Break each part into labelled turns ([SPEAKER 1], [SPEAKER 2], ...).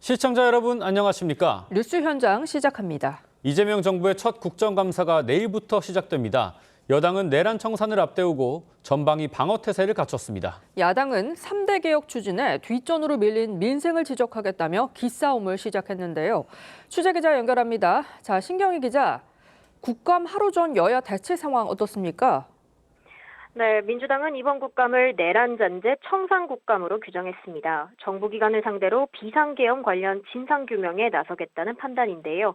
[SPEAKER 1] 시청자 여러분 안녕하십니까?
[SPEAKER 2] 뉴스 현장 시작합니다.
[SPEAKER 1] 이재명 정부의 첫 국정감사가 내일부터 시작됩니다. 여당은 내란 청산을 앞세우고 전방위 방어 태세를 갖췄습니다.
[SPEAKER 2] 야당은 3대 개혁 추진에 뒷전으로 밀린 민생을 지적하겠다며 기싸움을 시작했는데요. 취재기자 연결합니다. 자, 신경희 기자, 국감 하루 전 여야 대치 상황 어떻습니까?
[SPEAKER 3] 네, 민주당은 이번 국감을 내란잔재 청산국감으로 규정했습니다. 정부기관을 상대로 비상계엄 관련 진상규명에 나서겠다는 판단인데요.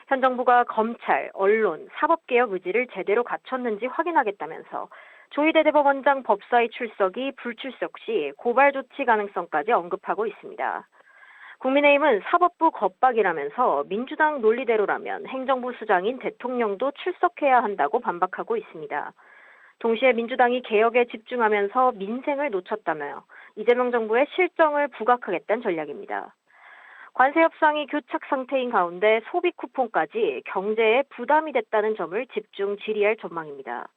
[SPEAKER 3] 현 정부가 검찰, 언론, 사법개혁 의지를 제대로 갖췄는지 확인하겠다면서 조희대 대법원장 법사위 출석이 불출석 시 고발 조치 가능성까지 언급하고 있습니다. 국민의힘은 사법부 겁박이라면서 민주당 논리대로라면 행정부 수장인 대통령도 출석해야 한다고 반박하고 있습니다. 동시에 민주당이 개혁에 집중하면서 민생을 놓쳤다며 이재명 정부의 실정을 부각하겠다는 전략입니다. 관세 협상이 교착 상태인 가운데 소비 쿠폰까지 경제에 부담이 됐다는 점을 집중 질의할 전망입니다.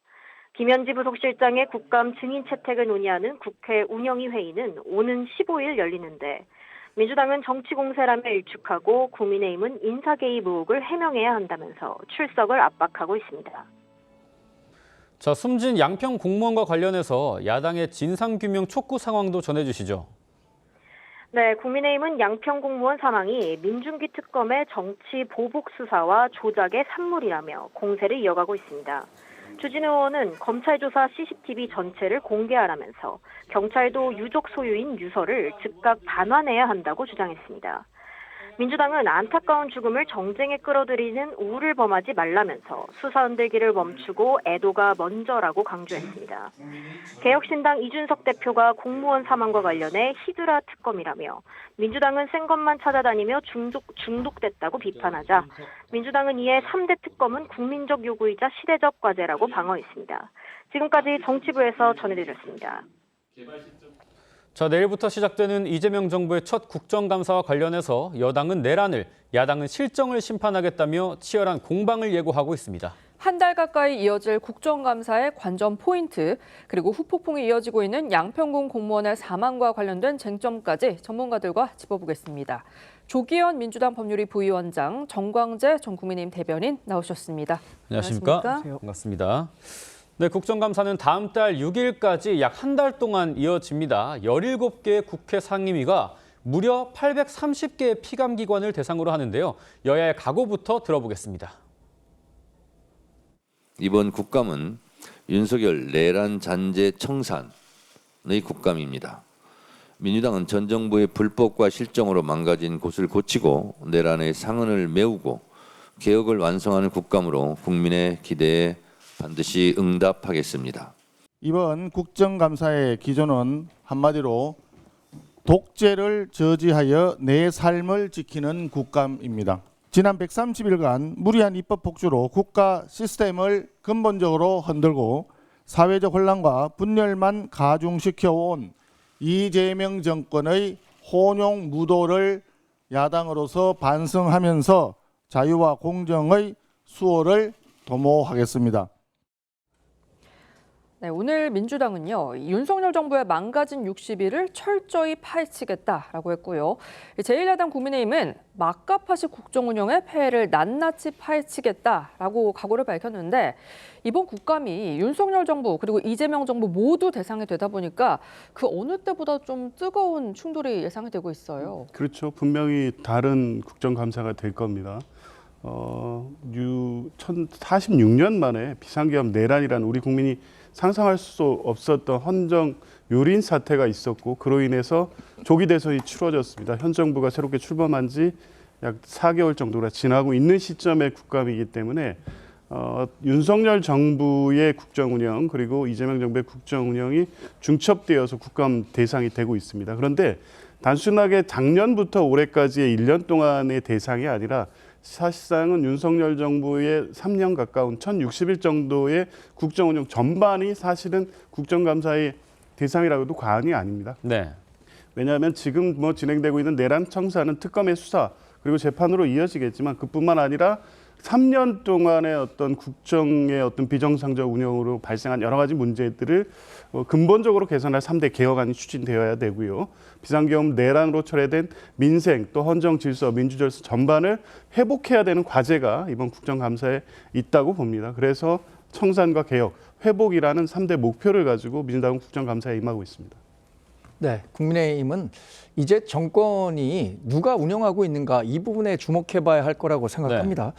[SPEAKER 3] 김현지 부속실장의 국감 증인 채택을 논의하는 국회 운영위 회의는 오는 15일 열리는데 민주당은 정치 공세라며 일축하고 국민의힘은 인사 개입 의혹을 해명해야 한다면서 출석을 압박하고 있습니다.
[SPEAKER 1] 자, 숨진 양평 공무원과 관련해서 야당의 진상규명 촉구 상황도 전해주시죠.
[SPEAKER 3] 네, 국민의힘은 양평 공무원 사망이 민중기 특검의 정치 보복 수사와 조작의 산물이라며 공세를 이어가고 있습니다. 주진우 의원은 검찰 조사 CCTV 전체를 공개하라면서 경찰도 유족 소유인 유서를 즉각 반환해야 한다고 주장했습니다. 민주당은 안타까운 죽음을 정쟁에 끌어들이는 우를 범하지 말라면서 수사 흔들기를 멈추고 애도가 먼저라고 강조했습니다. 개혁신당 이준석 대표가 공무원 사망과 관련해 히드라 특검이라며 민주당은 센 것만 찾아다니며 중독됐다고 비판하자 민주당은 이에 3대 특검은 국민적 요구이자 시대적 과제라고 방어했습니다. 지금까지 정치부에서 전해드렸습니다.
[SPEAKER 1] 자, 내일부터 시작되는 이재명 정부의 첫 국정감사와 관련해서 여당은 내란을, 야당은 실정을 심판하겠다며 치열한 공방을 예고하고 있습니다.
[SPEAKER 2] 한 달 가까이 이어질 국정감사의 관전 포인트, 그리고 후폭풍이 이어지고 있는 양평군 공무원의 사망과 관련된 쟁점까지 전문가들과 짚어보겠습니다. 조기현 민주당 법률위 부위원장, 정광재 전 국민의힘 대변인 나오셨습니다.
[SPEAKER 1] 안녕하십니까? 반갑습니다. 네, 국정감사는 다음 달 6일까지 약 한 달 동안 이어집니다. 17개의 국회 상임위가 무려 830개의 피감기관을 대상으로 하는데요. 여야의 각오부터 들어보겠습니다.
[SPEAKER 4] 이번 국감은 윤석열 내란 잔재 청산의 국감입니다. 민주당은 전 정부의 불법과 실정으로 망가진 곳을 고치고 내란의 상흔을 메우고 개혁을 완성하는 국감으로 국민의 기대에 반드시 응답하겠습니다.
[SPEAKER 5] 이번 국정감사의 기조는 한마디로 독재를 저지하여 내 삶을 지키는 국감입니다. 지난 130일간 무리한 입법 폭주로 국가 시스템을 근본적으로 흔들고 사회적 혼란과 분열만 가중시켜온 이재명 정권의 혼용 무도를 야당으로서 반성하면서 자유와 공정의 수호를 도모하겠습니다.
[SPEAKER 2] 네, 오늘 민주당은요, 윤석열 정부의 망가진 60일을 철저히 파헤치겠다라고 했고요. 제1야당 국민의힘은 막가파식 국정 운영의 폐해를 낱낱이 파헤치겠다라고 각오를 밝혔는데 이번 국감이 윤석열 정부 그리고 이재명 정부 모두 대상이 되다 보니까 그 어느 때보다 좀 뜨거운 충돌이 예상이 되고 있어요.
[SPEAKER 6] 그렇죠. 분명히 다른 국정감사가 될 겁니다. 46년 만에 비상계엄 내란이라는 우리 국민이 상상할 수 없었던 헌정 요린 사태가 있었고 그로 인해서 조기 대선이 치러졌습니다. 현 정부가 새롭게 출범한 지 약 4개월 정도가 지나고 있는 시점의 국감이기 때문에 윤석열 정부의 국정 운영 그리고 이재명 정부의 국정 운영이 중첩되어서 국감 대상이 되고 있습니다. 그런데 단순하게 작년부터 올해까지의 1년 동안의 대상이 아니라 사실상은 윤석열 정부의 3년 가까운 1060일 정도의 국정운영 전반이 사실은 국정감사의 대상이라고도 과언이 아닙니다.
[SPEAKER 1] 네.
[SPEAKER 6] 왜냐하면 지금 진행되고 있는 내란 청사는 특검의 수사 그리고 재판으로 이어지겠지만 그뿐만 아니라 3년 동안의 어떤 국정의 어떤 비정상적 운영으로 발생한 여러 가지 문제들을 근본적으로 개선할 3대 개혁안이 추진되어야 되고요. 비상계엄 내란으로 철회된 민생 또 헌정 질서, 민주절서 전반을 회복해야 되는 과제가 이번 국정감사에 있다고 봅니다. 그래서 청산과 개혁, 회복이라는 3대 목표를 가지고 민주당은 국정감사에 임하고 있습니다.
[SPEAKER 7] 네, 국민의힘은 이제 정권이 누가 운영하고 있는가 이 부분에 주목해봐야 할 거라고 생각합니다.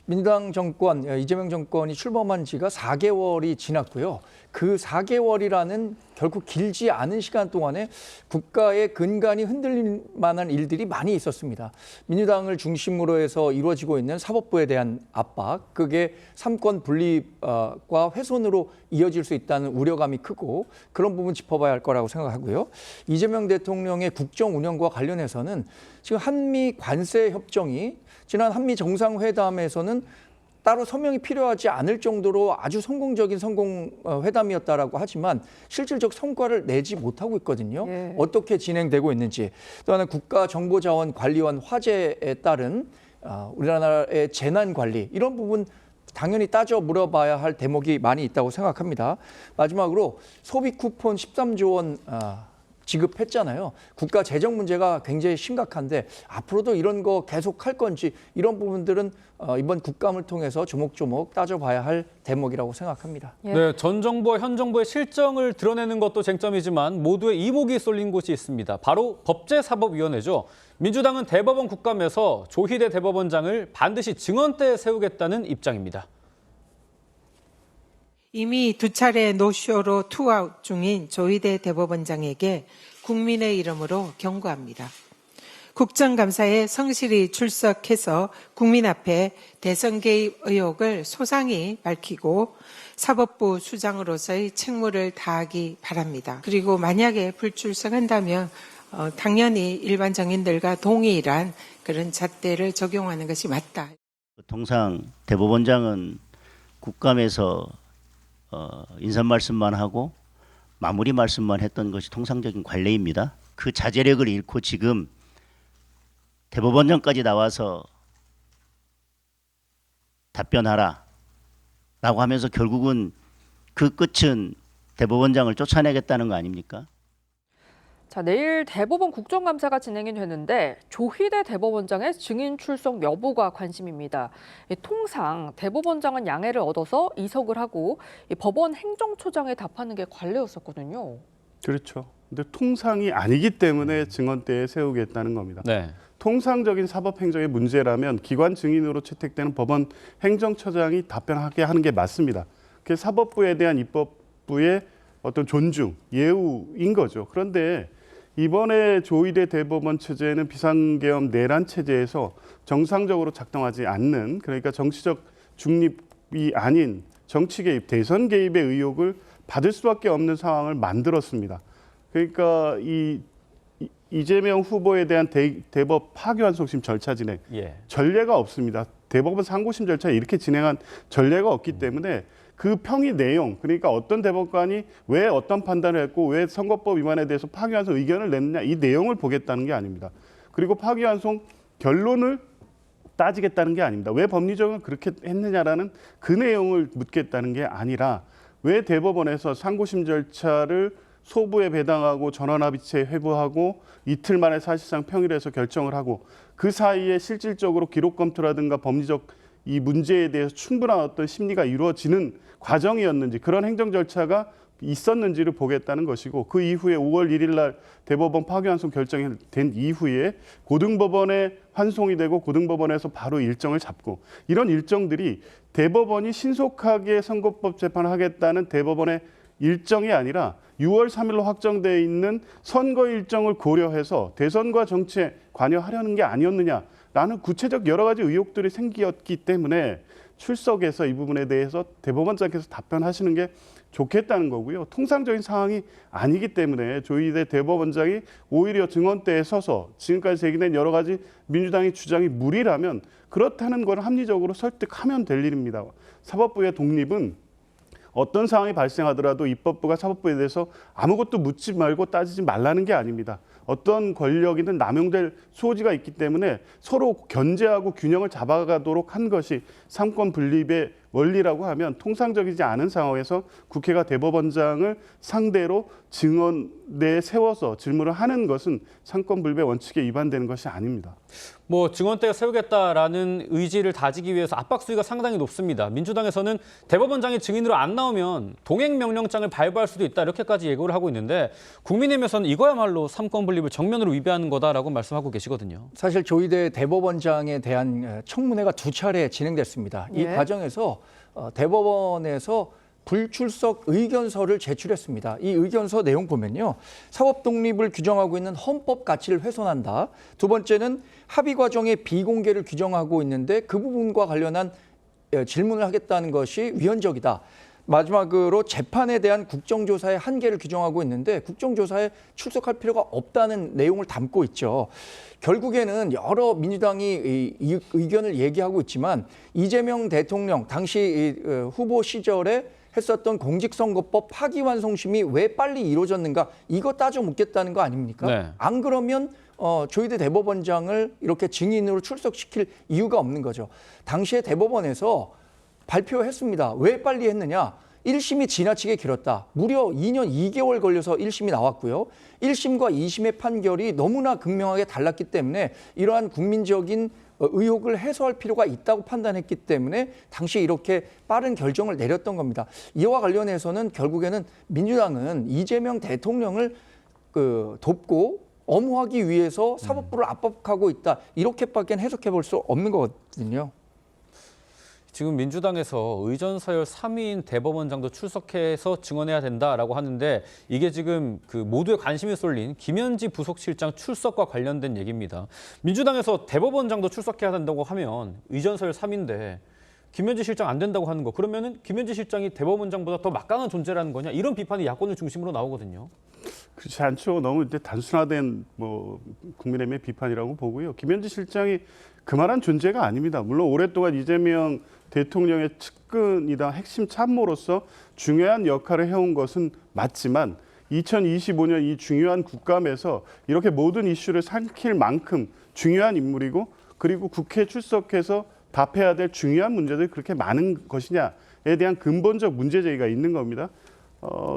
[SPEAKER 7] 민주당 정권, 이재명 정권이 출범한 지가 4개월이 지났고요. 그 4개월이라는 결국 길지 않은 시간 동안에 국가의 근간이 흔들릴 만한 일들이 많이 있었습니다. 민주당을 중심으로 해서 이루어지고 있는 사법부에 대한 압박, 그게 삼권 분립과 훼손으로 이어질 수 있다는 우려감이 크고 그런 부분 짚어봐야 할 거라고 생각하고요. 이재명 대통령의 국정 운영과 관련해서는 지금 한미 관세 협정이 지난 한미 정상회담에서는 따로 서명이 필요하지 않을 정도로 아주 성공적인 회담이었다라고 하지만 실질적 성과를 내지 못하고 있거든요.
[SPEAKER 2] 예.
[SPEAKER 7] 어떻게 진행되고 있는지. 또 하나 국가정보자원관리원 화재에 따른 우리나라의 재난관리 이런 부분 당연히 따져 물어봐야 할 대목이 많이 있다고 생각합니다. 마지막으로 소비 쿠폰 13조 원 지급했잖아요. 국가 재정 문제가 굉장히 심각한데 앞으로도 이런 거 계속 할 건지 이런 부분들은 이번 국감을 통해서 조목조목 따져봐야 할 대목이라고 생각합니다.
[SPEAKER 2] 예.
[SPEAKER 1] 네, 전 정부와 현 정부의 실정을 드러내는 것도 쟁점이지만 모두의 이목이 쏠린 곳이 있습니다. 바로 법제사법위원회죠. 민주당은 대법원 국감에서 조희대 대법원장을 반드시 증언대에 세우겠다는 입장입니다.
[SPEAKER 8] 이미 2차례 노쇼로 투아웃 중인 조희대 대법원장에게 국민의 이름으로 경고합니다. 국정감사에 성실히 출석해서 국민 앞에 대선 개입 의혹을 소상히 밝히고 사법부 수장으로서의 책무를 다하기 바랍니다. 그리고 만약에 불출석한다면 당연히 일반 정인들과 동일한 그런 잣대를 적용하는 것이 맞다.
[SPEAKER 9] 통상 대법원장은 국감에서 인사 말씀만 하고 마무리 말씀만 했던 것이 통상적인 관례입니다. 그 자제력을 잃고 지금 대법원장까지 나와서 답변하라 라고 하면서 결국은 그 끝은 대법원장을 쫓아내겠다는 거 아닙니까?
[SPEAKER 2] 자, 내일 대법원 국정감사가 진행이 되는데 조희대 대법원장의 증인 출석 여부가 관심입니다. 통상 대법원장은 양해를 얻어서 이석을 하고 법원 행정처장에 답하는 게 관례였었거든요.
[SPEAKER 6] 그렇죠. 근데 통상이 아니기 때문에 증언대에 세우겠다는 겁니다.
[SPEAKER 1] 네.
[SPEAKER 6] 통상적인 사법행정의 문제라면 기관 증인으로 채택되는 법원 행정처장이 답변하게 하는 게 맞습니다. 그게 사법부에 대한 입법부의 어떤 존중, 예우인 거죠. 그런데 이번에 조희대 대법원 체제는 비상계엄 내란 체제에서 정상적으로 작동하지 않는, 그러니까 정치적 중립이 아닌 정치 개입, 대선 개입의 의혹을 받을 수밖에 없는 상황을 만들었습니다. 그러니까 이재명 후보에 대한 대법 파기환송심 절차 진행 전례가 없습니다. 대법원 상고심 절차에 이렇게 진행한 전례가 없기 때문에 그 평의 내용, 그러니까 어떤 대법관이 왜 어떤 판단을 했고 왜 선거법 위반에 대해서 파기환송 의견을 냈느냐, 이 내용을 보겠다는 게 아닙니다. 그리고 파기환송 결론을 따지겠다는 게 아닙니다. 왜 법리적으로 그렇게 했느냐라는 그 내용을 묻겠다는 게 아니라 왜 대법원에서 상고심 절차를 소부에 배당하고 전원합의체 회부하고 이틀 만에 사실상 평일에서 결정을 하고 그 사이에 실질적으로 기록 검토라든가 법리적 이 문제에 대해서 충분한 어떤 심리가 이루어지는 과정이었는지, 그런 행정 절차가 있었는지를 보겠다는 것이고, 그 이후에 5월 1일 날 대법원 파기환송 결정이 된 이후에 고등법원에 환송이 되고 고등법원에서 바로 일정을 잡고, 이런 일정들이 대법원이 신속하게 선거법 재판을 하겠다는 대법원의 일정이 아니라 6월 3일로 확정되어 있는 선거 일정을 고려해서 대선과 정치에 관여하려는 게 아니었느냐라는 구체적 여러 가지 의혹들이 생겼기 때문에 출석해서 이 부분에 대해서 대법원장께서 답변하시는 게 좋겠다는 거고요. 통상적인 상황이 아니기 때문에 조희대 대법원장이 오히려 증언대에 서서 지금까지 제기된 여러 가지 민주당의 주장이 무리라면 그렇다는 걸 합리적으로 설득하면 될 일입니다. 사법부의 독립은 어떤 상황이 발생하더라도 입법부가 사법부에 대해서 아무것도 묻지 말고 따지지 말라는 게 아닙니다. 어떤 권력이든 남용될 소지가 있기 때문에 서로 견제하고 균형을 잡아가도록 한 것이 삼권 분립의 원리라고 하면 통상적이지 않은 상황에서 국회가 대법원장을 상대로 증언대에 세워서 질문을 하는 것은 삼권 분립의 원칙에 위반되는 것이 아닙니다.
[SPEAKER 1] 뭐 증언대에 세우겠다라는 의지를 다지기 위해서 압박 수위가 상당히 높습니다. 민주당에서는 대법원장이 증인으로 안 나오면 동행명령장을 발부할 수도 있다 이렇게까지 예고를 하고 있는데 국민의힘에서는 이거야말로 삼권 분립을 정면으로 위배하는 거다라고 말씀하고 계시거든요.
[SPEAKER 7] 사실 조희대 대법원장에 대한 청문회가 2차례 진행됐습니다. 이
[SPEAKER 2] 예.
[SPEAKER 7] 과정에서 대법원에서 불출석 의견서를 제출했습니다. 이 의견서 내용 보면요. 사법 독립을 규정하고 있는 헌법 가치를 훼손한다. 두 번째는 합의 과정의 비공개를 규정하고 있는데 그 부분과 관련한 질문을 하겠다는 것이 위헌적이다. 마지막으로 재판에 대한 국정조사의 한계를 규정하고 있는데 국정조사에 출석할 필요가 없다는 내용을 담고 있죠. 결국에는 여러 민주당이 이 의견을 얘기하고 있지만 이재명 대통령 당시 후보 시절에 했었던 공직선거법 파기환송심이 왜 빨리 이루어졌는가 이거 따져 묻겠다는 거 아닙니까?
[SPEAKER 1] 네.
[SPEAKER 7] 안 그러면 조희대 대법원장을 이렇게 증인으로 출석시킬 이유가 없는 거죠. 당시에 대법원에서 발표했습니다. 왜 빨리 했느냐? 1심이 지나치게 길었다. 무려 2년 2개월 걸려서 1심이 나왔고요. 1심과 2심의 판결이 너무나 극명하게 달랐기 때문에 이러한 국민적인 의혹을 해소할 필요가 있다고 판단했기 때문에 당시 이렇게 빠른 결정을 내렸던 겁니다. 이와 관련해서는 결국에는 민주당은 이재명 대통령을 돕고 엄호하기 위해서 사법부를 압박하고 있다. 이렇게밖에 해석해 볼 수 없는 거거든요.
[SPEAKER 1] 지금 민주당에서 의전서열 3위인 대법원장도 출석해서 증언해야 된다라고 하는데 이게 지금 그 모두의 관심이 쏠린 김현지 부속실장 출석과 관련된 얘기입니다. 민주당에서 대법원장도 출석해야 된다고 하면 의전서열 3위인데 김현지 실장 안 된다고 하는 거 그러면은 김현지 실장이 대법원장보다 더 막강한 존재라는 거냐 이런 비판이 야권을 중심으로 나오거든요.
[SPEAKER 6] 그렇지 않죠. 너무 이제 단순화된 국민의힘의 비판이라고 보고요. 김현지 실장이 그만한 존재가 아닙니다. 물론 오랫동안 이재명 대통령의 측근이다 핵심 참모로서 중요한 역할을 해온 것은 맞지만 2025년 이 중요한 국감에서 이렇게 모든 이슈를 삼킬 만큼 중요한 인물이고 그리고 국회에 출석해서 답해야 될 중요한 문제들이 그렇게 많은 것이냐에 대한 근본적 문제제기가 있는 겁니다.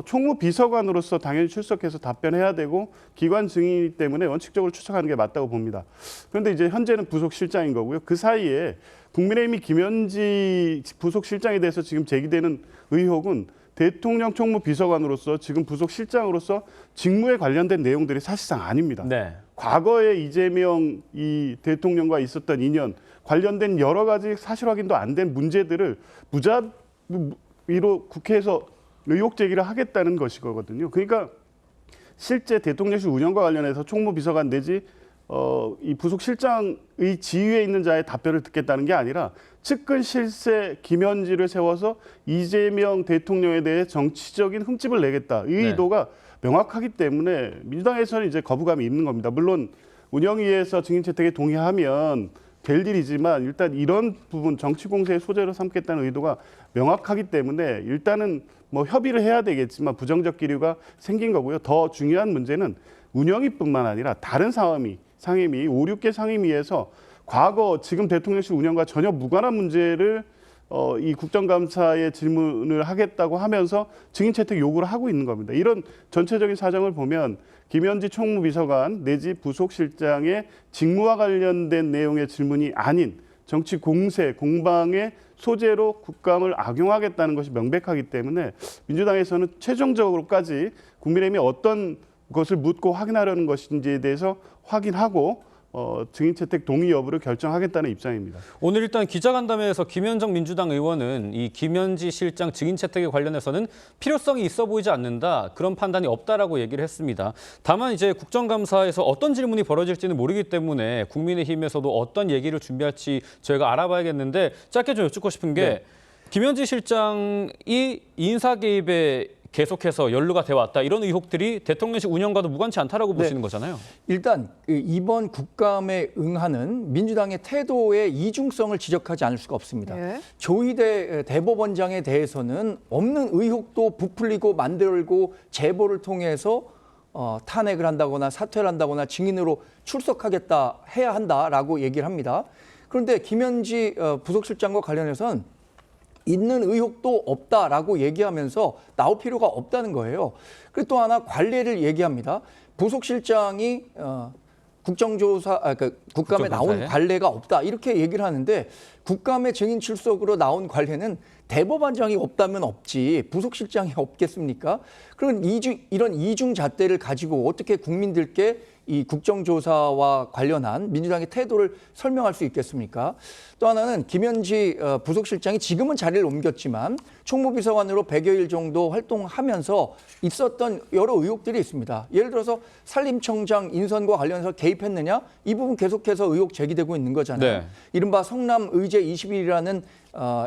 [SPEAKER 6] 총무비서관으로서 당연히 출석해서 답변해야 되고 기관 증인이기 때문에 원칙적으로 출석하는 게 맞다고 봅니다. 그런데 이제 현재는 부속실장인 거고요. 그 사이에 국민의힘이 김현지 부속실장에 대해서 지금 제기되는 의혹은 대통령 총무비서관으로서 지금 부속실장으로서 직무에 관련된 내용들이 사실상 아닙니다.
[SPEAKER 1] 네.
[SPEAKER 6] 과거에 이재명 이 대통령과 있었던 인연 관련된 여러 가지 사실 확인도 안 된 문제들을 무자비로 국회에서 의혹 제기를 하겠다는 것이거든요. 그러니까 실제 대통령실 운영과 관련해서 총무비서관 내지 이 부속실장의 지위에 있는 자의 답변을 듣겠다는 게 아니라 측근 실세 김현지를 세워서 이재명 대통령에 대해 정치적인 흠집을 내겠다. 이 의도가 명확하기 때문에 민주당에서는 이제 거부감이 있는 겁니다. 물론 운영위에서 증인 채택에 동의하면 될 일이지만 일단 이런 부분 정치 공세의 소재로 삼겠다는 의도가 명확하기 때문에 일단은 협의를 해야 되겠지만 부정적 기류가 생긴 거고요. 더 중요한 문제는 운영위뿐만 아니라 다른 상임위 5, 6개 상임위에서 과거 지금 대통령실 운영과 전혀 무관한 문제를 이 국정감사에 질문을 하겠다고 하면서 증인 채택 요구를 하고 있는 겁니다. 이런 전체적인 사정을 보면 김현지 총무비서관 내지 부속실장의 직무와 관련된 내용의 질문이 아닌 정치 공세, 공방의 소재로 국감을 악용하겠다는 것이 명백하기 때문에 민주당에서는 최종적으로까지 국민의힘이 어떤 것을 묻고 확인하려는 것인지에 대해서 확인하고 증인 채택 동의 여부를 결정하겠다는 입장입니다.
[SPEAKER 1] 오늘 일단 기자간담회에서 김현정 민주당 의원은 이 김현지 실장 증인 채택에 관련해서는 필요성이 있어 보이지 않는다. 그런 판단이 없다라고 얘기를 했습니다. 다만 이제 국정감사에서 어떤 질문이 벌어질지는 모르기 때문에 국민의힘에서도 어떤 얘기를 준비할지 저희가 알아봐야겠는데 짧게 좀 여쭙고 싶은 게 김현지 실장이 인사 개입에 계속해서 연루가 돼 왔다. 이런 의혹들이 대통령실 운영과도 무관치 않다라고 보시는 거잖아요.
[SPEAKER 7] 일단 이번 국감에 응하는 민주당의 태도의 이중성을 지적하지 않을 수가 없습니다.
[SPEAKER 2] 예.
[SPEAKER 7] 조희대 대법원장에 대해서는 없는 의혹도 부풀리고 만들고 제보를 통해서 탄핵을 한다거나 사퇴를 한다거나 증인으로 출석하겠다 해야 한다라고 얘기를 합니다. 그런데 김현지 부속실장과 관련해서는 있는 의혹도 없다라고 얘기하면서 나올 필요가 없다는 거예요. 그리고 또 하나 관례를 얘기합니다. 부속실장이 국정조사, 국감에 나온 관례가 없다 이렇게 얘기를 하는데 국감에 증인 출석으로 나온 관례는 대법원장이 없다면 없지 부속실장이 없겠습니까? 그런 이런 이중 잣대를 가지고 어떻게 국민들께 이 국정조사와 관련한 민주당의 태도를 설명할 수 있겠습니까? 또 하나는 김현지 부속실장이 지금은 자리를 옮겼지만 총무비서관으로 100여일 정도 활동하면서 있었던 여러 의혹들이 있습니다. 예를 들어서 산림청장 인선과 관련해서 개입했느냐? 이 부분 계속해서 의혹 제기되고 있는 거잖아요.
[SPEAKER 1] 네.
[SPEAKER 7] 이른바 성남의제 21이라는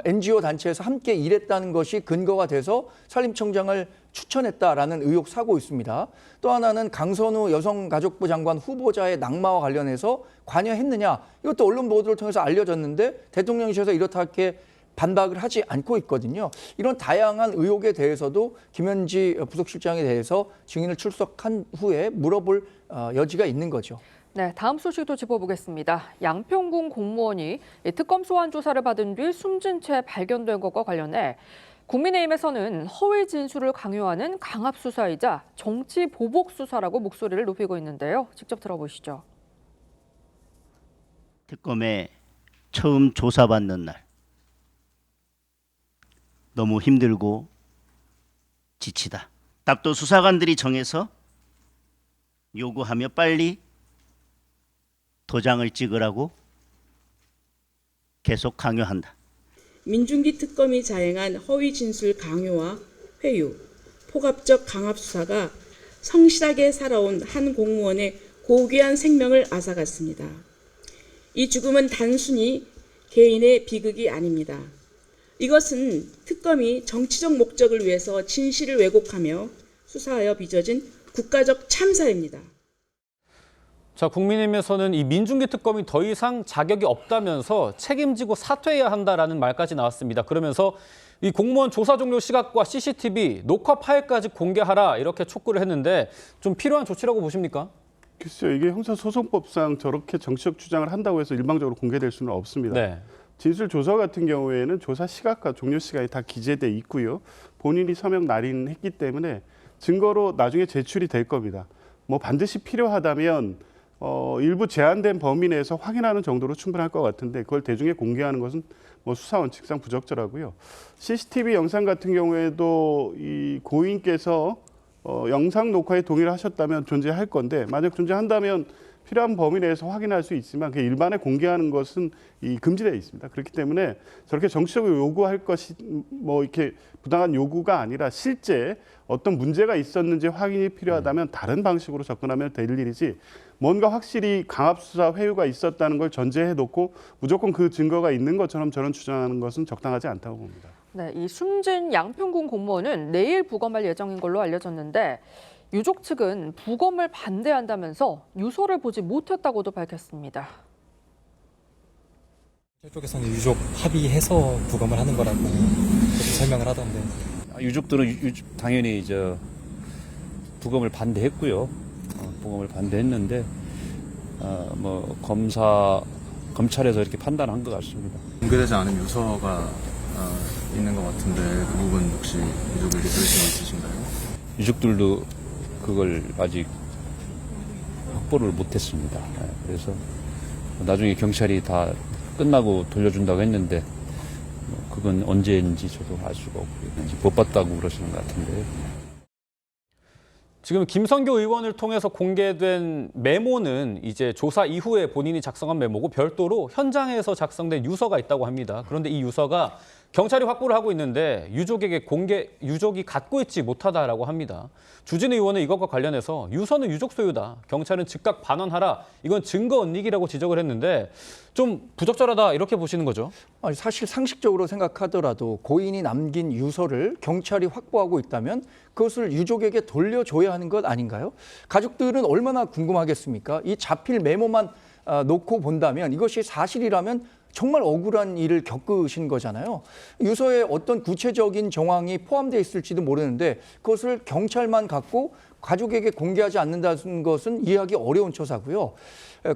[SPEAKER 7] NGO 단체에서 함께 일했다는 것이 근거가 돼서 산림청장을 추천했다라는 의혹 사고 있습니다. 또 하나는 강선우 여성가족부 장관 후보자의 낙마와 관련해서 관여했느냐 이것도 언론 보도를 통해서 알려졌는데 대통령실에서 이렇게 반박을 하지 않고 있거든요. 이런 다양한 의혹에 대해서도 김현지 부속실장에 대해서 증인을 출석한 후에 물어볼 여지가 있는 거죠.
[SPEAKER 2] 네, 다음 소식도 짚어보겠습니다. 양평군 공무원이 특검 소환 조사를 받은 뒤 숨진 채 발견된 것과 관련해 국민의힘에서는 허위 진술을 강요하는 강압 수사이자 정치 보복 수사라고 목소리를 높이고 있는데요. 직접 들어보시죠.
[SPEAKER 9] 특검에 처음 조사받는 날 너무 힘들고 지치다. 딱 또 수사관들이 정해서 요구하며 빨리 도장을 찍으라고 계속 강요한다.
[SPEAKER 10] 민중기 특검이 자행한 허위 진술 강요와 회유, 포갑적 강압 수사가 성실하게 살아온 한 공무원의 고귀한 생명을 앗아갔습니다. 이 죽음은 단순히 개인의 비극이 아닙니다. 이것은 특검이 정치적 목적을 위해서 진실을 왜곡하며 수사하여 빚어진 국가적 참사입니다.
[SPEAKER 1] 자, 국민의힘에서는 이 민중기 특검이 더 이상 자격이 없다면서 책임지고 사퇴해야 한다라는 말까지 나왔습니다. 그러면서 이 공무원 조사 종료 시각과 CCTV 녹화 파일까지 공개하라 이렇게 촉구를 했는데 좀 필요한 조치라고 보십니까?
[SPEAKER 6] 글쎄요, 이게 형사소송법상 저렇게 정치적 주장을 한다고 해서 일방적으로 공개될 수는 없습니다.
[SPEAKER 1] 네.
[SPEAKER 6] 진술조서 같은 경우에는 조사 시각과 종료 시간이 다 기재돼 있고요. 본인이 서명 날인했기 때문에 증거로 나중에 제출이 될 겁니다. 뭐 반드시 필요하다면 일부 제한된 범위 내에서 확인하는 정도로 충분할 것 같은데 그걸 대중에 공개하는 것은 뭐 수사 원칙상 부적절하고요. CCTV 영상 같은 경우에도 이 고인께서 영상 녹화에 동의를 하셨다면 존재할 건데 만약 존재한다면 필요한 범위 내에서 확인할 수 있지만 그 일반에 공개하는 것은 금지되어 있습니다. 그렇기 때문에 저렇게 정치적으로 요구할 것이 뭐 이렇게 부당한 요구가 아니라 실제 어떤 문제가 있었는지 확인이 필요하다면 다른 방식으로 접근하면 될 일이지 뭔가 확실히 강압수사 회유가 있었다는 걸 전제해놓고 무조건 그 증거가 있는 것처럼 저런 주장하는 것은 적당하지 않다고 봅니다.
[SPEAKER 2] 네, 이 숨진 양평군 공무원은 내일 부검할 예정인 걸로 알려졌는데 유족 측은 부검을 반대한다면서 유서를 보지 못했다고도 밝혔습니다.
[SPEAKER 11] 쪽에서는 유족 합의해서 부검을 하는 거라고 그렇게 설명을 하던데.
[SPEAKER 12] 유족들은 당연히 부검을 반대했고요. 부검을 반대했는데 뭐 검찰에서 이렇게 판단한 것 같습니다.
[SPEAKER 13] 공개되지 않은 유서가 있는 것 같은데 그 부분 혹시 유족에게 들으신 거 있으신가요?
[SPEAKER 12] 유족들도 그걸 아직 확보를 못했습니다. 그래서 나중에 경찰이 다 끝나고 돌려준다고 했는데 그건 언제인지 저도 알 수가 없고요. 못 봤다고 그러시는 것 같은데요.
[SPEAKER 1] 지금 김성교 의원을 통해서 공개된 메모는 이제 조사 이후에 본인이 작성한 메모고 별도로 현장에서 작성된 유서가 있다고 합니다. 그런데 이 유서가 경찰이 확보를 하고 있는데 유족이 갖고 있지 못하다라고 합니다. 주진 의원은 이것과 관련해서 유서는 유족 소유다. 경찰은 즉각 반환하라. 이건 증거 은닉이라고 지적을 했는데 좀 부적절하다 이렇게 보시는 거죠?
[SPEAKER 7] 아니, 사실 상식적으로 생각하더라도 고인이 남긴 유서를 경찰이 확보하고 있다면 그것을 유족에게 돌려줘야 하는 것 아닌가요? 가족들은 얼마나 궁금하겠습니까? 이 자필 메모만 놓고 본다면 이것이 사실이라면 정말 억울한 일을 겪으신 거잖아요. 유서에 어떤 구체적인 정황이 포함되어 있을지도 모르는데 그것을 경찰만 갖고 가족에게 공개하지 않는다는 것은 이해하기 어려운 처사고요.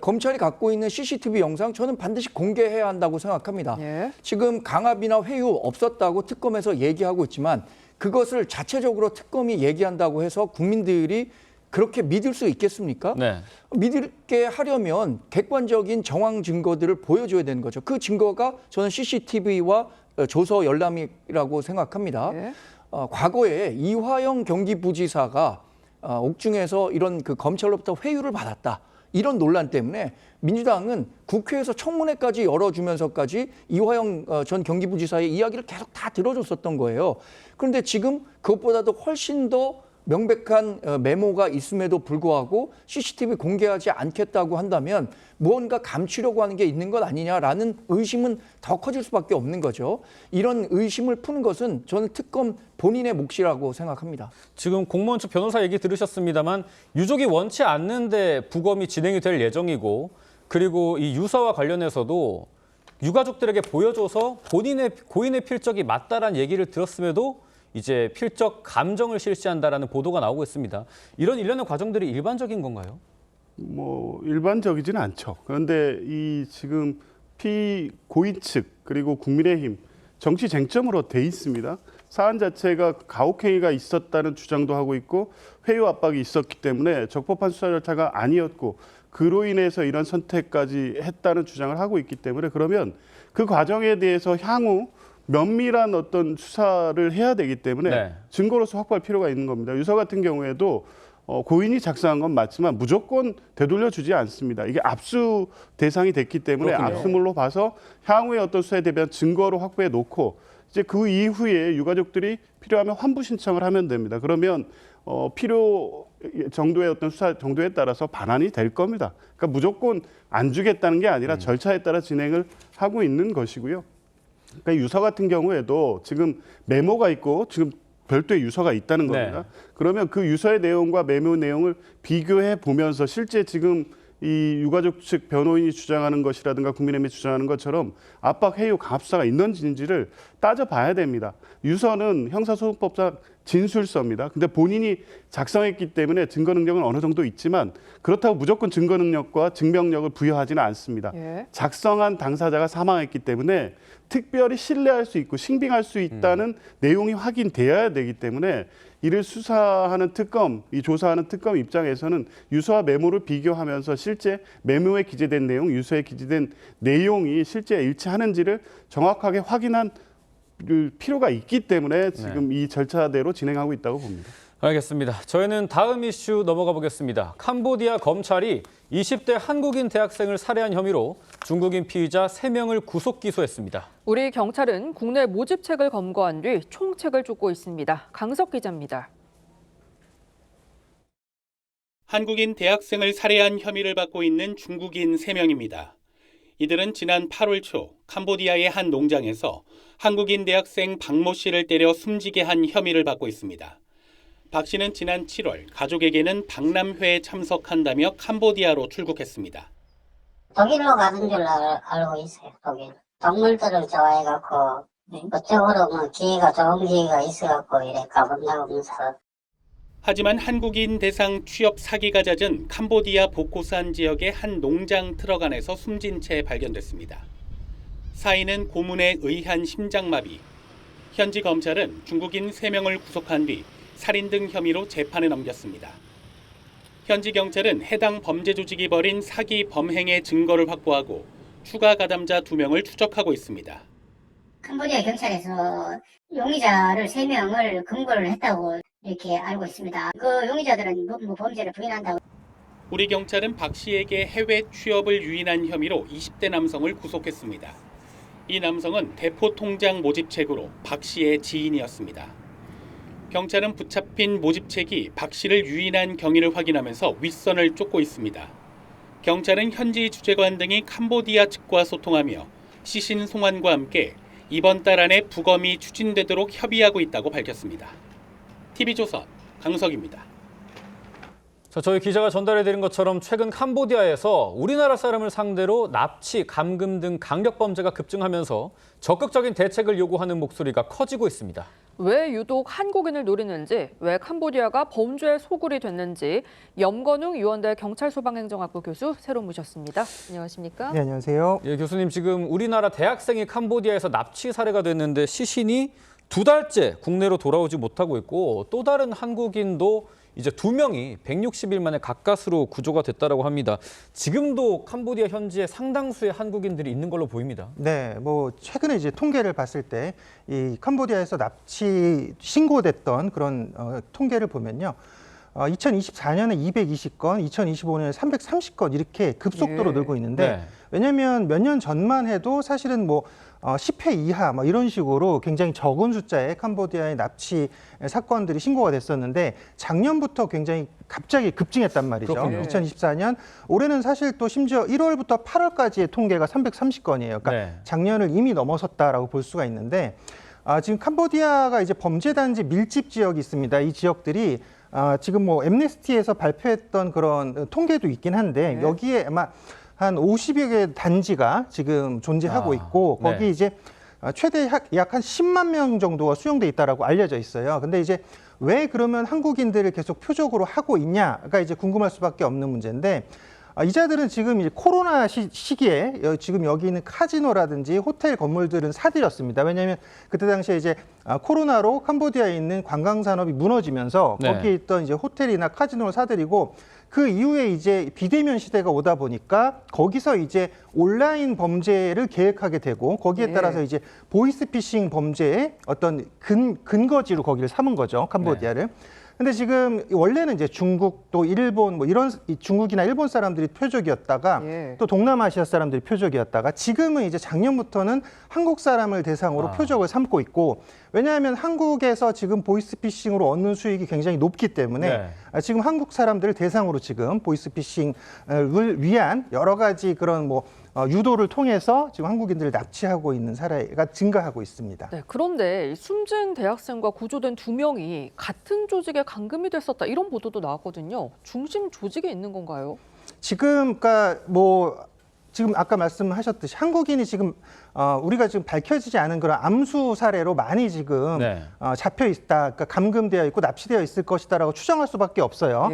[SPEAKER 7] 검찰이 갖고 있는 CCTV 영상 저는 반드시 공개해야 한다고 생각합니다.
[SPEAKER 2] 예.
[SPEAKER 7] 지금 강압이나 회유 없었다고 특검에서 얘기하고 있지만 그것을 자체적으로 특검이 얘기한다고 해서 국민들이 그렇게 믿을 수 있겠습니까?
[SPEAKER 1] 네.
[SPEAKER 7] 믿게 하려면 객관적인 정황 증거들을 보여줘야 되는 거죠. 그 증거가 저는 CCTV와 조서 열람이라고 생각합니다.
[SPEAKER 2] 예.
[SPEAKER 7] 과거에 이화영 경기부지사가 옥중에서 이런 그 검찰로부터 회유를 받았다. 이런 논란 때문에 민주당은 국회에서 청문회까지 열어주면서까지 이화영 전 경기부지사의 이야기를 계속 다 들어줬었던 거예요. 그런데 지금 그것보다도 훨씬 더 명백한 메모가 있음에도 불구하고 CCTV 공개하지 않겠다고 한다면 무언가 감추려고 하는 게 있는 것 아니냐라는 의심은 더 커질 수밖에 없는 거죠. 이런 의심을 푸는 것은 저는 특검 본인의 몫이라고 생각합니다.
[SPEAKER 1] 지금 공무원 측 변호사 얘기 들으셨습니다만 유족이 원치 않는데 부검이 진행이 될 예정이고 그리고 이 유서와 관련해서도 유가족들에게 보여줘서 고인의 필적이 맞다라는 얘기를 들었음에도 이제 필적 감정을 실시한다라는 보도가 나오고 있습니다. 이런 일련의 과정들이 일반적인 건가요?
[SPEAKER 6] 뭐 일반적이지는 않죠. 그런데 이 지금 피고인 측 그리고 국민의힘 정치 쟁점으로 돼 있습니다. 사안 자체가 가혹행위가 있었다는 주장도 하고 있고 회유 압박이 있었기 때문에 적법한 수사 절차가 아니었고 그로 인해서 이런 선택까지 했다는 주장을 하고 있기 때문에 그러면 그 과정에 대해서 향후 면밀한 어떤 수사를 해야 되기 때문에
[SPEAKER 1] 네.
[SPEAKER 6] 증거로서 확보할 필요가 있는 겁니다. 유서 같은 경우에도 고인이 작성한 건 맞지만 무조건 되돌려주지 않습니다. 이게 압수 대상이 됐기 때문에
[SPEAKER 1] 그렇군요.
[SPEAKER 6] 압수물로 봐서 향후의 어떤 수사에 대한 증거로 확보해 놓고 이제 그 이후에 유가족들이 필요하면 환부 신청을 하면 됩니다. 그러면 필요 정도의 어떤 수사 정도에 따라서 반환이 될 겁니다. 그러니까 무조건 안 주겠다는 게 아니라 절차에 따라 진행을 하고 있는 것이고요. 그러니까 유서 같은 경우에도 지금 메모가 있고 지금 별도의 유서가 있다는 겁니다.
[SPEAKER 1] 네.
[SPEAKER 6] 그러면 그 유서의 내용과 메모 내용을 비교해 보면서 실제 지금 이 유가족 측 변호인이 주장하는 것이라든가 국민의힘이 주장하는 것처럼 압박, 회유, 강압수사가 있는지를 따져봐야 됩니다. 유서는 형사소송법상 진술서입니다. 근데 본인이 작성했기 때문에 증거 능력은 어느 정도 있지만 그렇다고 무조건 증거 능력과 증명력을 부여하지는 않습니다.
[SPEAKER 2] 예.
[SPEAKER 6] 작성한 당사자가 사망했기 때문에 특별히 신뢰할 수 있고 신빙할 수 있다는 내용이 확인되어야 되기 때문에 이를 수사하는 특검, 이 조사하는 특검 입장에서는 유서와 메모를 비교하면서 실제 메모에 기재된 내용, 유서에 기재된 내용이 실제 일치하는지를 정확하게 확인한 필요가 있기 때문에 지금 이 절차대로 진행하고 있다고 봅니다.
[SPEAKER 1] 알겠습니다. 저희는 다음 이슈 넘어가 보겠습니다. 캄보디아 검찰이 20대 한국인 대학생을 살해한 혐의로 중국인 피의자 3명을 구속 기소했습니다.
[SPEAKER 2] 우리 경찰은 국내 모집책을 검거한 뒤 총책을 쫓고 있습니다. 강석 기자입니다.
[SPEAKER 14] 한국인 대학생을 살해한 혐의를 받고 있는 중국인 3명입니다. 이들은 지난 8월 초 캄보디아의 한 농장에서 한국인 대학생 박모 씨를 때려 숨지게 한 혐의를 받고 있습니다. 박 씨는 지난 7월 가족에게는 박람회에 참석한다며 캄보디아로 출국했습니다.
[SPEAKER 15] 독일로 가는 줄 알고 있어요. 독일. 동물들을 좋아해갖고 그쪽으로 뭐 좋은 기회가 있어갖고 이래 가본다고 하면서.
[SPEAKER 14] 하지만 한국인 대상 취업 사기가 잦은 캄보디아 보코산 지역의 한 농장 트럭 안에서 숨진 채 발견됐습니다. 사인은 고문에 의한 심장마비. 현지 검찰은 중국인 3명을 구속한 뒤 살인 등 혐의로 재판에 넘겼습니다. 현지 경찰은 해당 범죄 조직이 벌인 사기 범행의 증거를 확보하고 추가 가담자 2명을 추적하고 있습니다.
[SPEAKER 15] 캄보디아 경찰에서 용의자를 3명을 검거를 했다고 이렇게 알고 있습니다. 그 용의자들은 범죄를 부인한다고.
[SPEAKER 14] 우리 경찰은 박 씨에게 해외 취업을 유인한 혐의로 20대 남성을 구속했습니다. 이 남성은 대포 통장 모집책으로 박 씨의 지인이었습니다. 경찰은 붙잡힌 모집책이 박 씨를 유인한 경위를 확인하면서 윗선을 쫓고 있습니다. 경찰은 현지 주재관 등이 캄보디아 측과 소통하며 시신 송환과 함께 이번 달 안에 부검이 추진되도록 협의하고 있다고 밝혔습니다. TV조선 강석입니다.
[SPEAKER 1] 자, 저희 기자가 전달해드린 것처럼 최근 캄보디아에서 우리나라 사람을 상대로 납치, 감금 등 강력 범죄가 급증하면서 적극적인 대책을 요구하는 목소리가 커지고 있습니다.
[SPEAKER 2] 왜 유독 한국인을 노리는지, 왜 캄보디아가 범죄의 소굴이 됐는지 염건웅 유원대 경찰소방행정학부 교수 새로 모셨습니다. 안녕하십니까?
[SPEAKER 16] 네, 안녕하세요.
[SPEAKER 1] 예, 교수님, 지금 우리나라 대학생이 캄보디아에서 납치 살해가 됐는데 시신이 2달째 국내로 돌아오지 못하고 있고 또 다른 한국인도 이제 2명이 160일 만에 가까스로 구조가 됐다고 합니다. 지금도 캄보디아 현지에 상당수의 한국인들이 있는 걸로 보입니다.
[SPEAKER 16] 네, 뭐 최근에 이제 통계를 봤을 때 이 캄보디아에서 납치 신고됐던 그런 통계를 보면요. 2024년에 220건, 2025년에 330건 이렇게 급속도로 늘고 있는데
[SPEAKER 1] 네.
[SPEAKER 16] 왜냐하면 몇 년 전만 해도 사실은 뭐 10회 이하 뭐 이런 식으로 굉장히 적은 숫자의 캄보디아의 납치 사건들이 신고가 됐었는데 작년부터 굉장히 갑자기 급증했단 말이죠.
[SPEAKER 1] 그렇군요.
[SPEAKER 16] 2024년 올해는 사실 또 심지어 1월부터 8월까지의 통계가 330건이에요. 그러니까
[SPEAKER 1] 네.
[SPEAKER 16] 작년을 이미 넘어섰다라고 볼 수가 있는데 지금 캄보디아가 이제 범죄단지 밀집 지역이 있습니다. 이 지역들이 지금 뭐 엠네스티에서 발표했던 그런 통계도 있긴 한데 여기에 아마 한 50여 개 단지가 지금 존재하고 있고 거기
[SPEAKER 1] 네.
[SPEAKER 16] 이제 최대 약 한 10만 명 정도가 수용돼 있다라고 알려져 있어요. 근데 이제 왜 그러면 한국인들을 계속 표적으로 하고 있냐가 이제 궁금할 수밖에 없는 문제인데 이자들은 지금 이제 코로나 시기에 지금 여기 있는 카지노라든지 호텔 건물들은 사들였습니다. 왜냐하면 그때 당시에 이제 코로나로 캄보디아에 있는 관광 산업이 무너지면서
[SPEAKER 1] 네.
[SPEAKER 16] 거기에 있던 이제 호텔이나 카지노를 사들이고 그 이후에 이제 비대면 시대가 오다 보니까 거기서 이제 온라인 범죄를 계획하게 되고 거기에 따라서 이제 보이스피싱 범죄의 어떤 근거지로 거기를 삼은 거죠, 캄보디아를. 근데 지금 원래는 이제 중국 또 일본 뭐 이런 중국이나 일본 사람들이 표적이었다가 또 동남아시아 사람들이 표적이었다가 지금은 이제 작년부터는 한국 사람을 대상으로 표적을 삼고 있고 왜냐하면 한국에서 지금 보이스피싱으로 얻는 수익이 굉장히 높기 때문에 지금 한국 사람들을 대상으로 지금 보이스피싱을 위한 여러 가지 그런 뭐 유도를 통해서 지금 한국인들을 납치하고 있는 사례가 증가하고 있습니다.
[SPEAKER 2] 네, 그런데 숨진 대학생과 구조된 2명이 같은 조직에 감금이 됐었다 이런 보도도 나왔거든요. 중심 조직에 있는 건가요?
[SPEAKER 16] 지금 그러니까 뭐 지금 아까 말씀하셨듯이 한국인이 지금 우리가 지금 밝혀지지 않은 그런 암수 사례로 많이 지금 잡혀 있다, 그러니까 감금되어 있고 납치되어 있을 것이다라고 추정할 수밖에 없어요.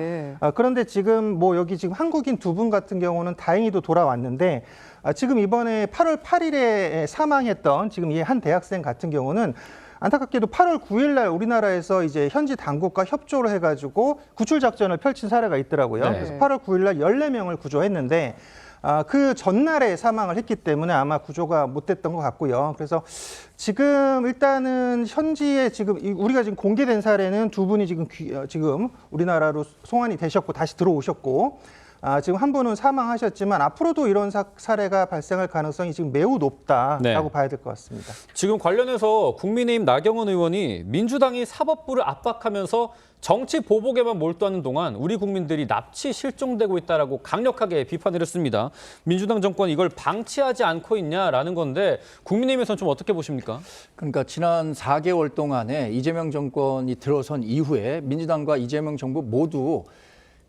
[SPEAKER 16] 그런데 지금 뭐 여기 지금 한국인 2분 같은 경우는 다행히도 돌아왔는데 지금 이번에 8월 8일에 사망했던 지금 이 한 대학생 같은 경우는 안타깝게도 8월 9일 날 우리나라에서 이제 현지 당국과 협조를 해가지고 구출 작전을 펼친 사례가 있더라고요. 그래서 8월 9일 날 14명을 구조했는데 그 전날에 사망을 했기 때문에 아마 구조가 못 됐던 것 같고요. 그래서 지금 일단은 현지에 지금 우리가 지금 공개된 사례는 2분이 지금 우리나라로 송환이 되셨고 다시 들어오셨고 지금 한 분은 사망하셨지만 앞으로도 이런 사례가 발생할 가능성이 지금 매우 높다라고 봐야 될 것 같습니다.
[SPEAKER 1] 지금 관련해서 국민의힘 나경원 의원이 민주당이 사법부를 압박하면서 정치 보복에만 몰두하는 동안 우리 국민들이 납치 실종되고 있다라고 강력하게 비판을 했습니다. 민주당 정권 이걸 방치하지 않고 있냐라는 건데 국민의힘에서는 좀 어떻게 보십니까?
[SPEAKER 7] 그러니까 지난 4개월 동안에 이재명 정권이 들어선 이후에 민주당과 이재명 정부 모두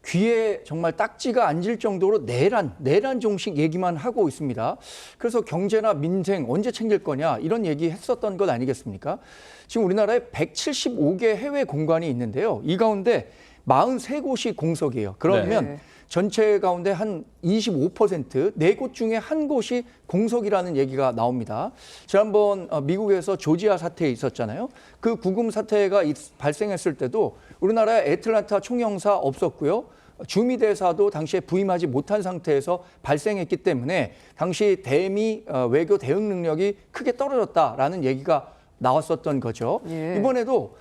[SPEAKER 7] 귀에 정말 딱지가 앉을 정도로 내란 정식 얘기만 하고 있습니다. 그래서 경제나 민생 언제 챙길 거냐 이런 얘기 했었던 것 아니겠습니까? 지금 우리나라에 175개 해외 공관이 있는데요. 이 가운데 43곳이 공석이에요. 그러면 전체 가운데 한 25%, 4곳 중에 한 곳이 공석이라는 얘기가 나옵니다. 지난번 미국에서 조지아 사태 있었잖아요. 그 구금 사태가 발생했을 때도 우리나라에 애틀란타 총영사 없었고요. 주미대사도 당시에 부임하지 못한 상태에서 발생했기 때문에 당시 대미 외교 대응 능력이 크게 떨어졌다라는 얘기가 나왔었던 거죠. 이번에도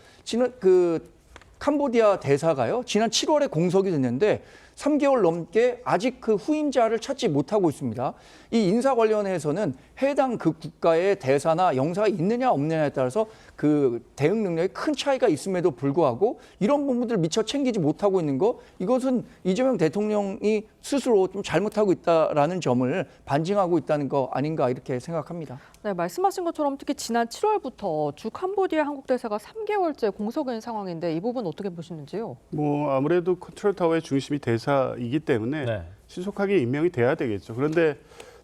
[SPEAKER 7] 캄보디아 대사가요. 지난 7월에 공석이 됐는데 3개월 넘게 아직 그 후임자를 찾지 못하고 있습니다. 이 인사 관련해서는 해당 그 국가의 대사나 영사가 있느냐 없느냐에 따라서 그 대응 능력에 큰 차이가 있음에도 불구하고 이런 부분들을 미처 챙기지 못하고 있는 거, 이것은 이재명 대통령이 스스로 좀 잘못하고 있다라는 점을 반증하고 있다는 거 아닌가 이렇게 생각합니다.
[SPEAKER 2] 네, 말씀하신 것처럼 특히 지난 7월부터 주 캄보디아 한국 대사가 3개월째 공석인 상황인데 이 부분 어떻게 보시는지요?
[SPEAKER 6] 뭐 아무래도 컨트롤 타워의 중심이 대사이기 때문에
[SPEAKER 1] 네.
[SPEAKER 6] 신속하게 임명이 돼야 되겠죠. 그런데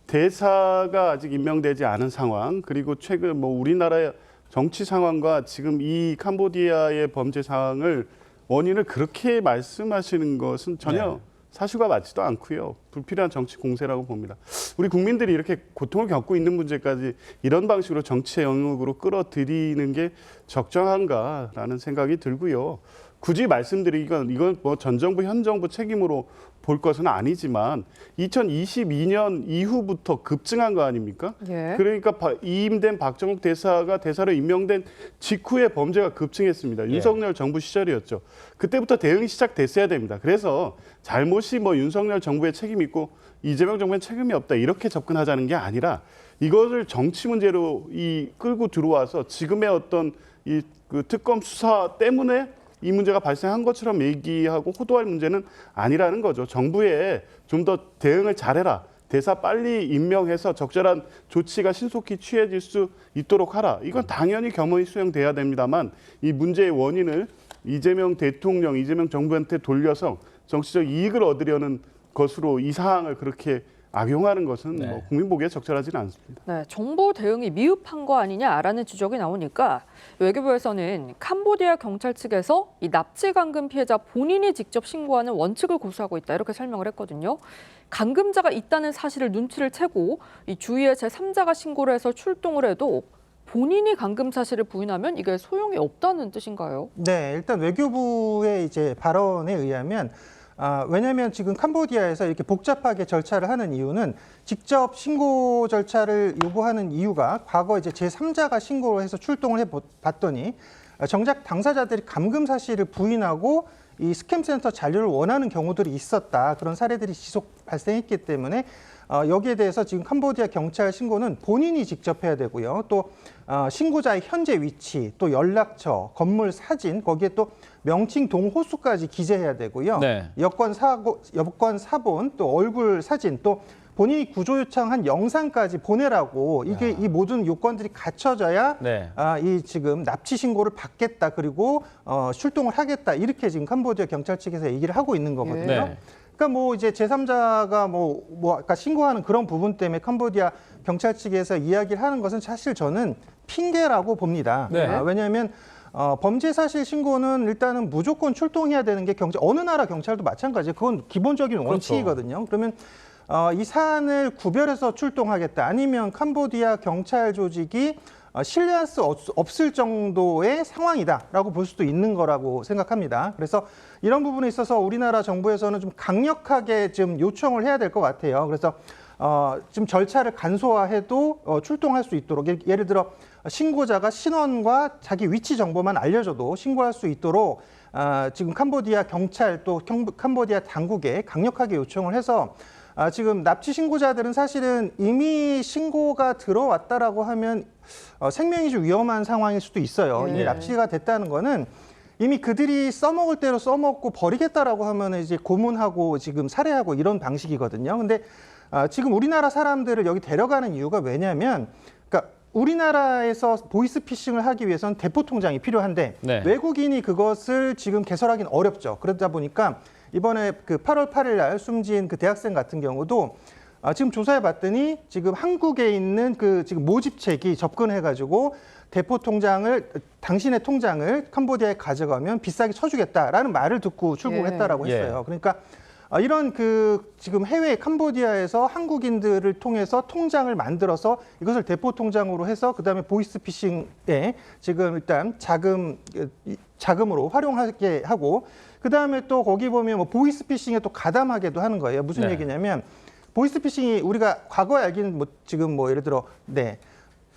[SPEAKER 6] 대사가 아직 임명되지 않은 상황, 그리고 최근 뭐 우리나라의 정치 상황과 지금 이 캄보디아의 범죄 상황을 원인을 그렇게 말씀하시는 것은 전혀 사실과 맞지도 않고요. 불필요한 정치 공세라고 봅니다. 우리 국민들이 이렇게 고통을 겪고 있는 문제까지 이런 방식으로 정치의 영역으로 끌어들이는 게 적정한가라는 생각이 들고요. 굳이 말씀드리건 이건 뭐 전 정부 현 정부 책임으로 볼 것은 아니지만 2022년 이후부터 급증한 거 아닙니까?
[SPEAKER 2] 예.
[SPEAKER 6] 그러니까 이임된 박정욱 대사가 대사로 임명된 직후에 범죄가 급증했습니다. 윤석열 정부 시절이었죠. 그때부터 대응이 시작됐어야 됩니다. 그래서 잘못이 뭐 윤석열 정부의 책임이 있고 이재명 정부의 책임이 없다 이렇게 접근하자는 게 아니라 이것을 정치 문제로 끌고 들어와서 지금의 어떤 그 특검 수사 때문에 이 문제가 발생한 것처럼 얘기하고 호도할 문제는 아니라는 거죠. 정부에 좀 더 대응을 잘해라. 대사 빨리 임명해서 적절한 조치가 신속히 취해질 수 있도록 하라. 이건 당연히 겸허히 수용돼야 됩니다만 이 문제의 원인을 이재명 대통령, 이재명 정부한테 돌려서 정치적 이익을 얻으려는 것으로 이 사항을 그렇게 악용하는 것은 뭐 국민 보기에 적절하지는 않습니다.
[SPEAKER 2] 네, 정부 대응이 미흡한 거 아니냐라는 지적이 나오니까 외교부에서는 캄보디아 경찰 측에서 이 납치 강금 피해자 본인이 직접 신고하는 원칙을 고수하고 있다 이렇게 설명을 했거든요. 강금자가 있다는 사실을 눈치를 채고 이 주위에 제3자가 신고를 해서 출동을 해도 본인이 강금 사실을 부인하면 이게 소용이 없다는 뜻인가요?
[SPEAKER 16] 네, 일단 외교부의 이제 발언에 의하면 왜냐하면 지금 캄보디아에서 이렇게 복잡하게 절차를 하는 이유는 직접 신고 절차를 요구하는 이유가 과거 이제 제3자가 신고를 해서 출동을 해봤더니 정작 당사자들이 감금 사실을 부인하고 이 스캠센터 잔류를 원하는 경우들이 있었다. 그런 사례들이 지속 발생했기 때문에 여기에 대해서 지금 캄보디아 경찰 신고는 본인이 직접 해야 되고요. 또 신고자의 현재 위치, 또 연락처, 건물 사진, 거기에 또 명칭 동호수까지 기재해야 되고요.
[SPEAKER 1] 네.
[SPEAKER 16] 여권 사본, 또 얼굴 사진, 또 본인이 구조 요청한 영상까지 보내라고 이게 이 모든 요건들이 갖춰져야 이 지금 납치 신고를 받겠다 그리고 출동을 하겠다 이렇게 지금 캄보디아 경찰 측에서 얘기를 하고 있는 거거든요. 그러니까 뭐 이제 제3자가 뭐 아까 신고하는 그런 부분 때문에 캄보디아 경찰 측에서 이야기를 하는 것은 사실 저는 핑계라고 봅니다. 왜냐하면 범죄 사실 신고는 일단은 무조건 출동해야 되는 게 어느 나라 경찰도 마찬가지예요. 그건 기본적인 원칙이거든요. 그러면 이 사안을 구별해서 출동하겠다. 아니면 캄보디아 경찰 조직이 신뢰할 수 없을 정도의 상황이다라고 볼 수도 있는 거라고 생각합니다. 그래서 이런 부분에 있어서 우리나라 정부에서는 좀 강력하게 좀 요청을 해야 될 것 같아요. 그래서 지금 절차를 간소화해도 출동할 수 있도록 예를 들어 신고자가 신원과 자기 위치 정보만 알려줘도 신고할 수 있도록 지금 캄보디아 경찰 또 캄보디아 당국에 강력하게 요청을 해서 지금 납치 신고자들은 사실은 이미 신고가 들어왔다라고 하면 생명이 좀 위험한 상황일 수도 있어요. 이미 납치가 됐다는 거는 이미 그들이 써먹을 대로 써먹고 버리겠다라고 하면 이제 고문하고 지금 살해하고 이런 방식이거든요. 근데 지금 우리나라 사람들을 여기 데려가는 이유가 왜냐하면 그러니까 우리나라에서 보이스피싱을 하기 위해서는 대포 통장이 필요한데 외국인이 그것을 지금 개설하기는 어렵죠. 그러다 보니까 이번에 그 8월 8일 날 숨진 그 대학생 같은 경우도 지금 조사해 봤더니 지금 한국에 있는 그 지금 모집책이 접근해가지고 대포 통장을 당신의 통장을 캄보디아에 가져가면 비싸게 쳐주겠다라는 말을 듣고 출국했다라고 했어요. 그러니까 이런 그 지금 해외 캄보디아에서 한국인들을 통해서 통장을 만들어서 이것을 대포 통장으로 해서 그다음에 보이스피싱에 지금 일단 자금으로 활용하게 하고 그다음에 또 거기 보면 뭐 보이스피싱에 또 가담하게도 하는 거예요. 무슨 얘기냐면 보이스피싱이 우리가 과거에 알기는 뭐 지금 뭐 예를 들어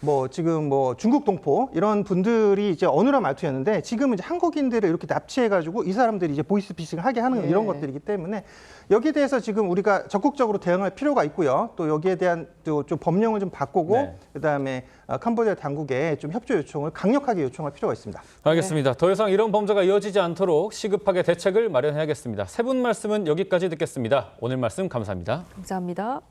[SPEAKER 16] 뭐 지금 뭐 중국 동포 이런 분들이 이제 어눌한 말투였는데 지금은 이제 한국인들을 이렇게 납치해가지고 이 사람들이 이제 보이스피싱을 하게 하는 이런 것들이기 때문에 여기에 대해서 지금 우리가 적극적으로 대응할 필요가 있고요. 또 여기에 대한 또 좀 법령을 좀 바꾸고 그다음에 캄보디아 당국에 좀 협조 요청을 강력하게 요청할 필요가 있습니다.
[SPEAKER 1] 알겠습니다. 더 이상 이런 범죄가 이어지지 않도록 시급하게 대책을 마련해야겠습니다. 세 분 말씀은 여기까지 듣겠습니다. 오늘 말씀 감사합니다.
[SPEAKER 2] 감사합니다.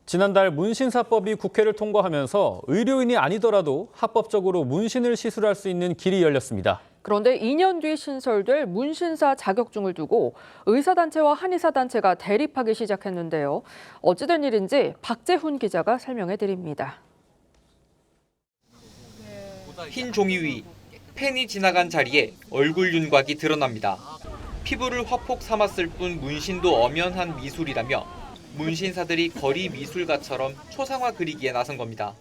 [SPEAKER 1] 지난달 문신사법이 국회를 통과하면서 의료인이 아니더라도 합법적으로 문신을 시술할 수 있는 길이 열렸습니다.
[SPEAKER 2] 그런데 2년 뒤 신설될 문신사 자격증을 두고 의사단체와 한의사단체가 대립하기 시작했는데요. 어찌된 일인지 박재훈 기자가 설명해 드립니다.
[SPEAKER 17] 흰 종이 위 펜이 지나간 자리에 얼굴 윤곽이 드러납니다. 피부를 화폭 삼았을 뿐 문신도 엄연한 미술이라며 문신사들이 거리 미술가처럼 초상화 그리기에 나선 겁니다.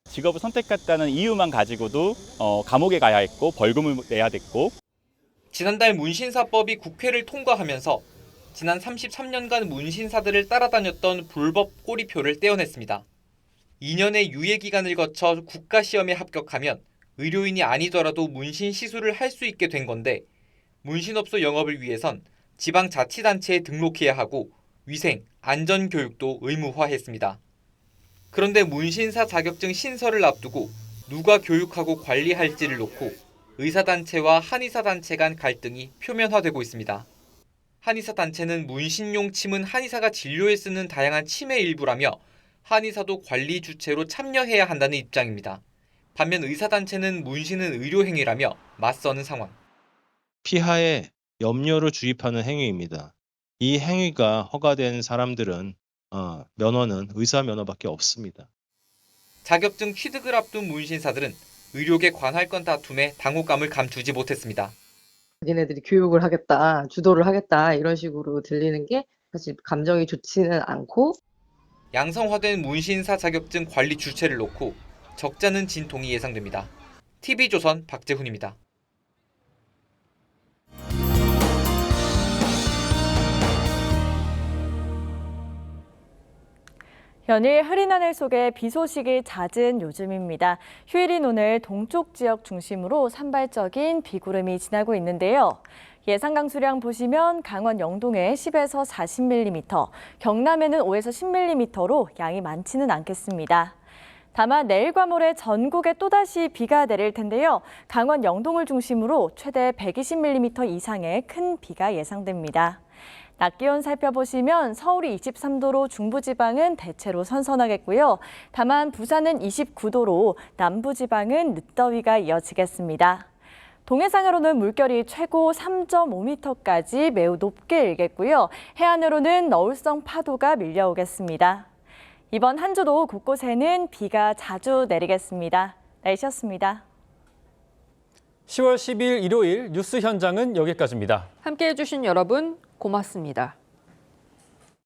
[SPEAKER 18] 직업을 선택했다는 이유만 가지고도 감옥에 가야 했고 벌금을 내야 됐고.
[SPEAKER 17] 지난달 문신사법이 국회를 통과하면서 지난 33년간 문신사들을 따라다녔던 불법 꼬리표를 떼어냈습니다. 2년의 유예 기간을 거쳐 국가시험에 합격하면 의료인이 아니더라도 문신 시술을 할 수 있게 된 건데 문신업소 영업을 위해선 지방자치단체에 등록해야 하고 위생, 안전교육도 의무화했습니다. 그런데 문신사 자격증 신설을 앞두고 누가 교육하고 관리할지를 놓고 의사단체와 한의사단체 간 갈등이 표면화되고 있습니다. 한의사단체는 문신용 침은 한의사가 진료에 쓰는 다양한 침의 일부라며 한의사도 관리 주체로 참여해야 한다는 입장입니다. 반면 의사단체는 문신은 의료행위라며 맞서는 상황.
[SPEAKER 19] 피하에 염료를 주입하는 행위입니다. 이 행위가 허가된 사람들은 면허는 의사 면허밖에 없습니다.
[SPEAKER 17] 자격증 취득을 앞둔 문신사들은 의료계 관할권 다툼에 당혹감을 감추지 못했습니다.
[SPEAKER 20] 자기네들이 교육을 하겠다, 주도를 하겠다 이런 식으로 들리는 게 사실 감정이 좋지는 않고
[SPEAKER 17] 양성화된 문신사 자격증 관리 주체를 놓고 적잖은 진통이 예상됩니다. TV조선 박재훈입니다.
[SPEAKER 21] 연일 흐린 하늘 속에 비 소식이 잦은 요즘입니다. 휴일인 오늘 동쪽 지역 중심으로 산발적인 비구름이 지나고 있는데요. 예상 강수량 보시면 강원 영동에 10에서 40mm, 경남에는 5에서 10mm로 양이 많지는 않겠습니다. 다만 내일과 모레 전국에 또다시 비가 내릴 텐데요. 강원 영동을 중심으로 최대 120mm 이상의 큰 비가 예상됩니다. 낮 기온 살펴보시면 서울이 23도로 중부지방은 대체로 선선하겠고요. 다만 부산은 29도로 남부지방은 늦더위가 이어지겠습니다. 동해상으로는 물결이 최고 3.5m까지 매우 높게 일겠고요. 해안으로는 너울성 파도가 밀려오겠습니다. 이번 한 주도 곳곳에는 비가 자주 내리겠습니다. 날씨였습니다.
[SPEAKER 1] 10월 10일 일요일 뉴스 현장은 여기까지입니다.
[SPEAKER 2] 함께해 주신 여러분 고맙습니다.